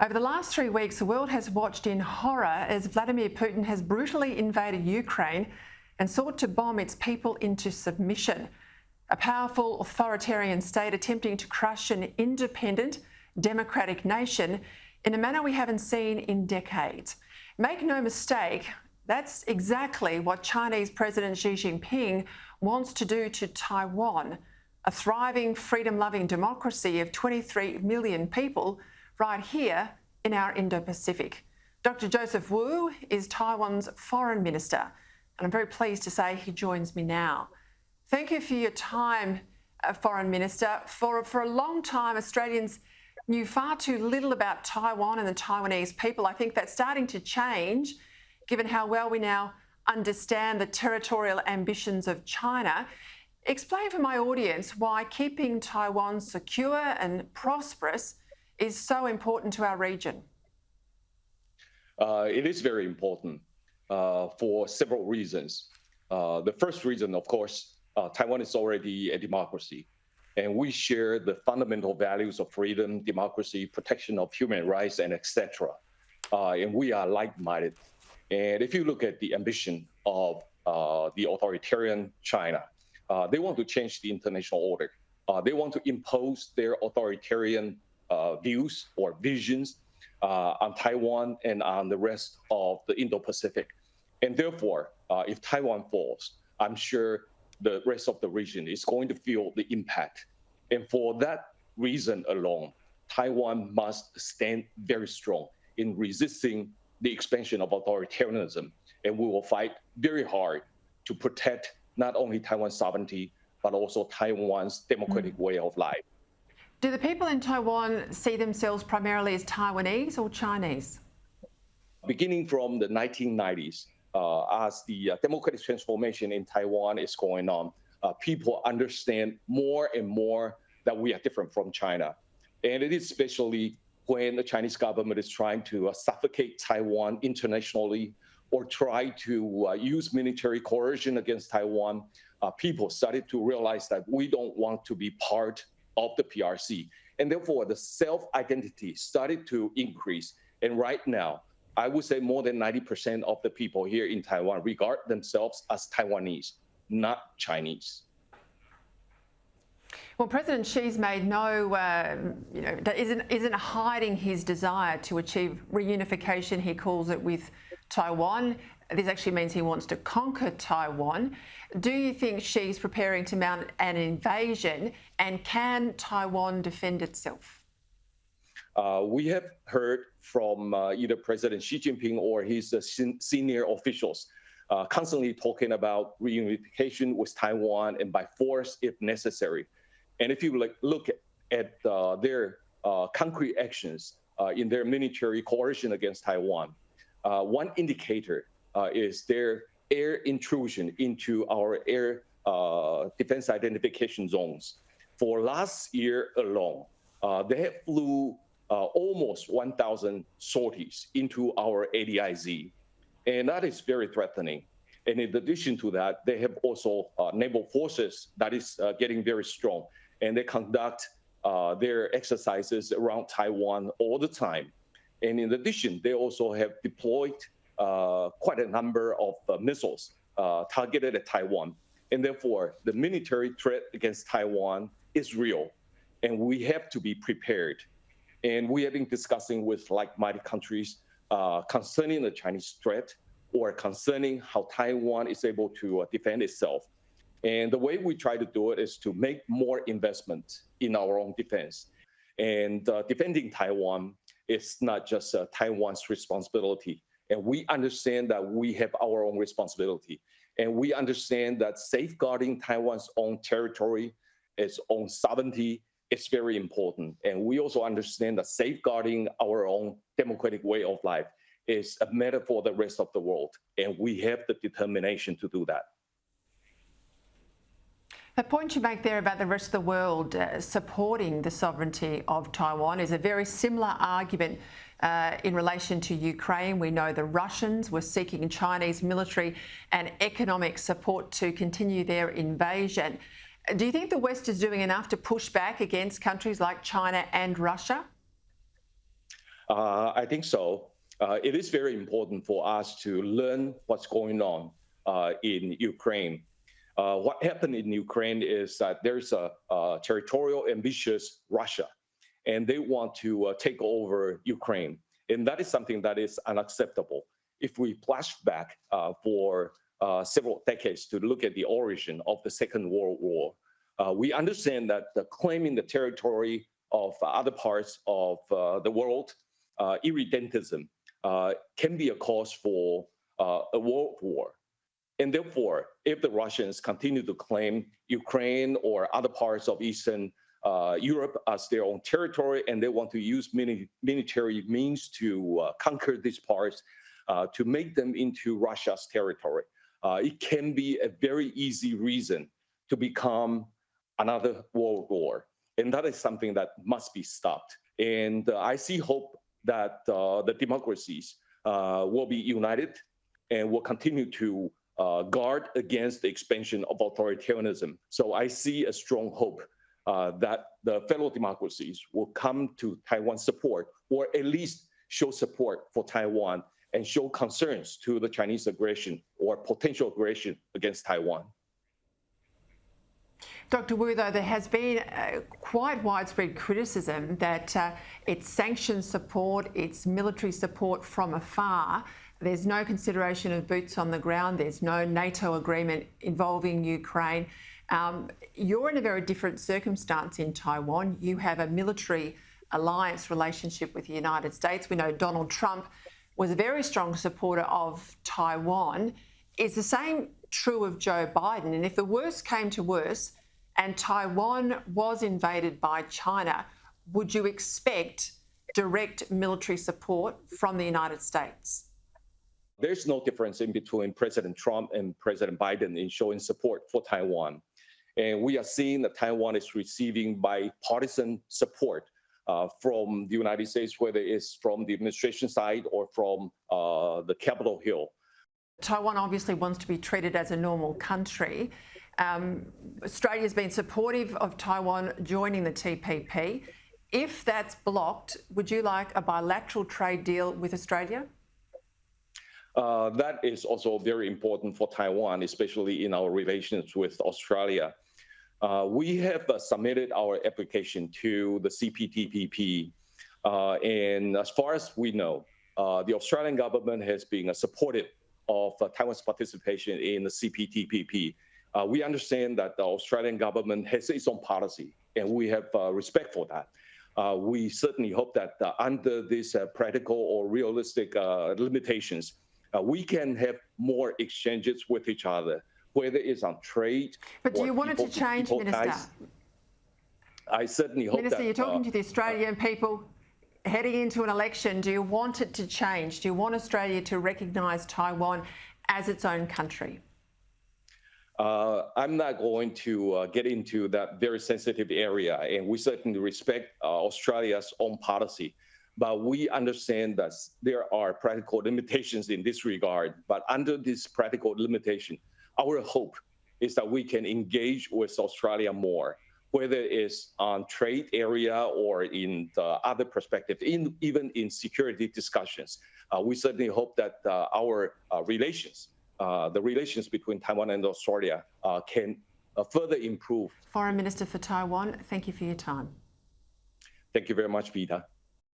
Over the last 3 weeks, the world has watched in horror as Vladimir Putin has brutally invaded Ukraine and sought to bomb its people into submission. A powerful authoritarian state attempting to crush an independent, democratic nation in a manner we haven't seen in decades. Make no mistake, that's exactly what Chinese President Xi Jinping wants to do to Taiwan, a thriving, freedom-loving democracy of 23 million people right here in our Indo-Pacific. Dr. Joseph Wu is Taiwan's Foreign Minister, and I'm very pleased to say he joins me now. Thank you for your time, Foreign Minister. For a long time, Australians knew far too little about Taiwan and the Taiwanese people. I think that's starting to change, given how well we now understand the territorial ambitions of China. Explain for my audience why keeping Taiwan secure and prosperous is so important to our region. It is very important for several reasons. The first reason, of course, Taiwan is already a democracy, and we share the fundamental values of freedom, democracy, protection of human rights, and etc. And we are like-minded. And if you look at the ambition of the authoritarian China, they want to change the international order. They want to impose their authoritarian views or visions on Taiwan and on the rest of the Indo-Pacific. And therefore, if Taiwan falls, I'm sure the rest of the region is going to feel the impact. And for that reason alone, Taiwan must stand very strong in resisting the expansion of authoritarianism. And we will fight very hard to protect not only Taiwan's sovereignty, but also Taiwan's democratic way of life. Do the people in Taiwan see themselves primarily as Taiwanese or Chinese? Beginning from the 1990s, as the democratic transformation in Taiwan is going on, people understand more and more that we are different from China. And it is especially when the Chinese government is trying to suffocate Taiwan internationally or try to use military coercion against Taiwan, people started to realize that we don't want to be part of the PRC. And therefore, the self-identity started to increase. And right now, I would say more than 90% of the people here in Taiwan regard themselves as Taiwanese, not Chinese. Well, President Xi's made no, isn't hiding his desire to achieve reunification, he calls it, with Taiwan. This actually means he wants to conquer Taiwan. Do you think Xi's preparing to mount an invasion, and can Taiwan defend itself? We have heard from either President Xi Jinping or his senior officials constantly talking about reunification with Taiwan and by force if necessary. And if you look at their concrete actions in their military coercion against Taiwan, one indicator is their air intrusion into our air defense identification zones. For last year alone, they have flew almost 1,000 sorties into our ADIZ, and that is very threatening. And in addition to that, they have also naval forces that is getting very strong, and they conduct their exercises around Taiwan all the time. And in addition, they also have deployed quite a number of missiles targeted at Taiwan. And therefore, the military threat against Taiwan is real, and we have to be prepared. And we have been discussing with like-minded countries concerning the Chinese threat or concerning how Taiwan is able to defend itself. And the way we try to do it is to make more investment in our own defense. And defending Taiwan is not just Taiwan's responsibility. And we understand that we have our own responsibility. And we understand that safeguarding Taiwan's own territory, its own sovereignty, is very important. And we also understand that safeguarding our own democratic way of life is a matter for the rest of the world. And we have the determination to do that. The point you make there about the rest of the world supporting the sovereignty of Taiwan is a very similar argument in relation to Ukraine. We know the Russians were seeking Chinese military and economic support to continue their invasion. Do you think the West is doing enough to push back against countries like China and Russia? I think so. It is very important for us to learn what's going on in Ukraine. What happened in Ukraine is that there's a territorial ambitious Russia, and they want to take over Ukraine. And that is something that is unacceptable. If we flash back for several decades to look at the origin of the Second World War, we understand that claiming the territory of other parts of the world, irredentism, can be a cause for a world war. And therefore, if the Russians continue to claim Ukraine or other parts of Eastern Europe as their own territory, and they want to use military means to conquer these parts, to make them into Russia's territory, it can be a very easy reason to become another world war. And that is something that must be stopped. And I see hope that the democracies will be united and will continue to guard against the expansion of authoritarianism. So I see a strong hope that the fellow democracies will come to Taiwan's support, or at least show support for Taiwan and show concerns to the Chinese aggression or potential aggression against Taiwan. Dr. Wu, though, there has been quite widespread criticism that its sanctions support, its military support from afar, there's no consideration of boots on the ground, there's no NATO agreement involving Ukraine. You're in a very different circumstance in Taiwan. You have a military alliance relationship with the United States. We know Donald Trump was a very strong supporter of Taiwan. Is the same true of Joe Biden? And if the worst came to worse and Taiwan was invaded by China, would you expect direct military support from the United States? There's no difference in between President Trump and President Biden in showing support for Taiwan. And we are seeing that Taiwan is receiving bipartisan support from the United States, whether it's from the administration side or from the Capitol Hill. Taiwan obviously wants to be treated as a normal country. Australia's been supportive of Taiwan joining the TPP. If that's blocked, would you like a bilateral trade deal with Australia? That is also very important for Taiwan, especially in our relations with Australia. We have submitted our application to the CPTPP, and as far as we know, the Australian government has been supportive of Taiwan's participation in the CPTPP. We understand that the Australian government has its own policy, and we have respect for that. We certainly hope that under these practical or realistic limitations, we can have more exchanges with each other, whether it's on trade. But do you want it to change, Minister? Ties. I certainly hope Minister, that... you're talking to the Australian people heading into an election. Do you want it to change? Do you want Australia to recognise Taiwan as its own country? I'm not going to get into that very sensitive area, and we certainly respect Australia's own policy. But we understand that there are practical limitations in this regard. But under this practical limitation, our hope is that we can engage with Australia more, whether it's on trade area or in the other perspective, even in security discussions. We certainly hope that our relations, the relations between Taiwan and Australia, can further improve. Foreign Minister for Taiwan, thank you for your time. Thank you very much, Peta.